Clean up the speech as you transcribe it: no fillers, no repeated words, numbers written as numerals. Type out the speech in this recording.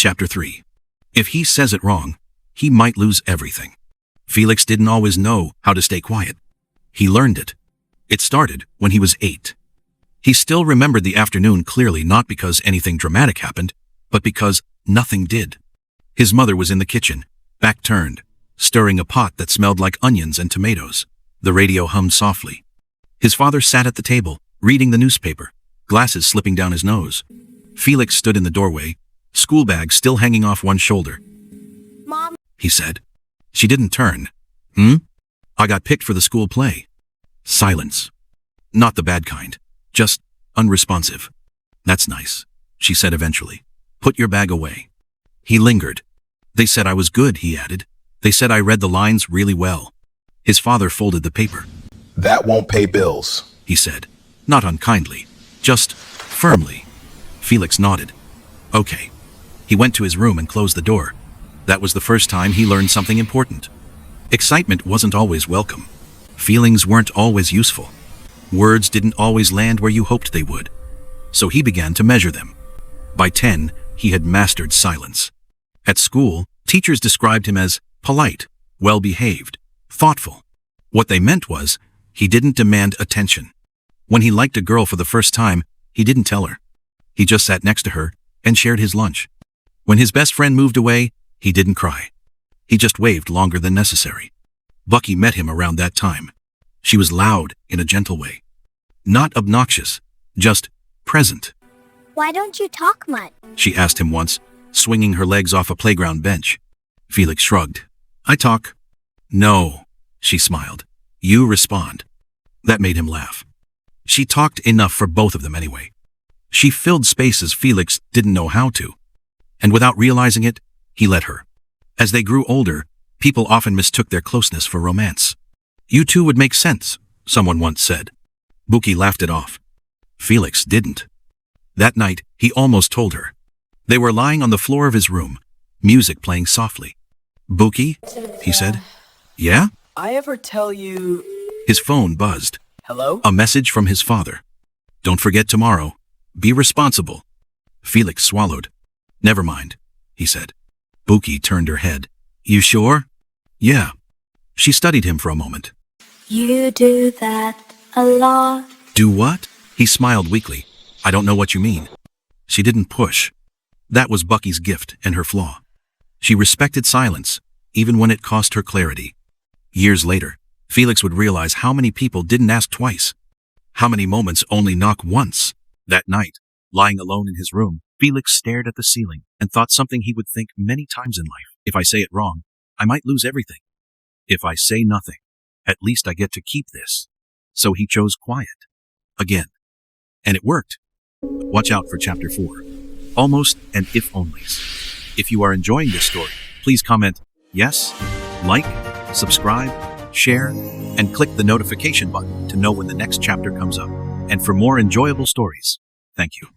Chapter 3. If he says it wrong, he might lose everything. Felix didn't always know how to stay quiet. He learned it. It started when he was 8. He still remembered the afternoon clearly, not because anything dramatic happened, but because nothing did. His mother was in the kitchen, back turned, stirring a pot that smelled like onions and tomatoes. The radio hummed softly. His father sat at the table, reading the newspaper, glasses slipping down his nose. Felix stood in the doorway, school bag still hanging off one shoulder. "Mom," he said. She didn't turn. I got picked for the school play. Silence. Not the bad kind. Just unresponsive. That's nice, she said eventually. Put your bag away. He lingered. They said I was good, he added. They said I read the lines really well. His father folded the paper. That won't pay bills, he said. Not unkindly, just firmly. Felix nodded. Okay. He went to his room and closed the door. That was the first time he learned something important. Excitement wasn't always welcome. Feelings weren't always useful. Words didn't always land where you hoped they would. So he began to measure them. By 10, he had mastered silence. At school, teachers described him as polite, well-behaved, thoughtful. What they meant was, he didn't demand attention. When he liked a girl for the first time, he didn't tell her. He just sat next to her and shared his lunch. When his best friend moved away, he didn't cry. He just waved longer than necessary. Bucky met him around that time. She was loud in a gentle way. Not obnoxious, just present. "Why don't you talk much?" she asked him once, swinging her legs off a playground bench. Felix shrugged. I talk. No, she smiled. You respond. That made him laugh. She talked enough for both of them anyway. She filled spaces Felix didn't know how to. And without realizing it, he let her. As they grew older, people often mistook their closeness for romance. You two would make sense, someone once said. Buki laughed it off. Felix didn't. That night, he almost told her. They were lying on the floor of his room, music playing softly. Buki, he said. Yeah? I ever tell you... His phone buzzed. Hello? A message from his father. Don't forget tomorrow. Be responsible. Felix swallowed. Never mind, he said. Buki turned her head. You sure? Yeah. She studied him for a moment. "You do that a lot." Do what? He smiled weakly. I don't know what you mean. She didn't push. That was Bucky's gift and her flaw. She respected silence, even when it cost her clarity. Years later, Felix would realize how many people didn't ask twice. How many moments only knock once. That night, lying alone in his room, Felix stared at the ceiling and thought something he would think many times in life. If I say it wrong, I might lose everything. If I say nothing, at least I get to keep this. So he chose quiet. Again. And it worked. Watch out for Chapter 4. Almost and if onlys. If you are enjoying this story, please comment yes, like, subscribe, share, and click the notification button to know when the next chapter comes up. And for more enjoyable stories, thank you.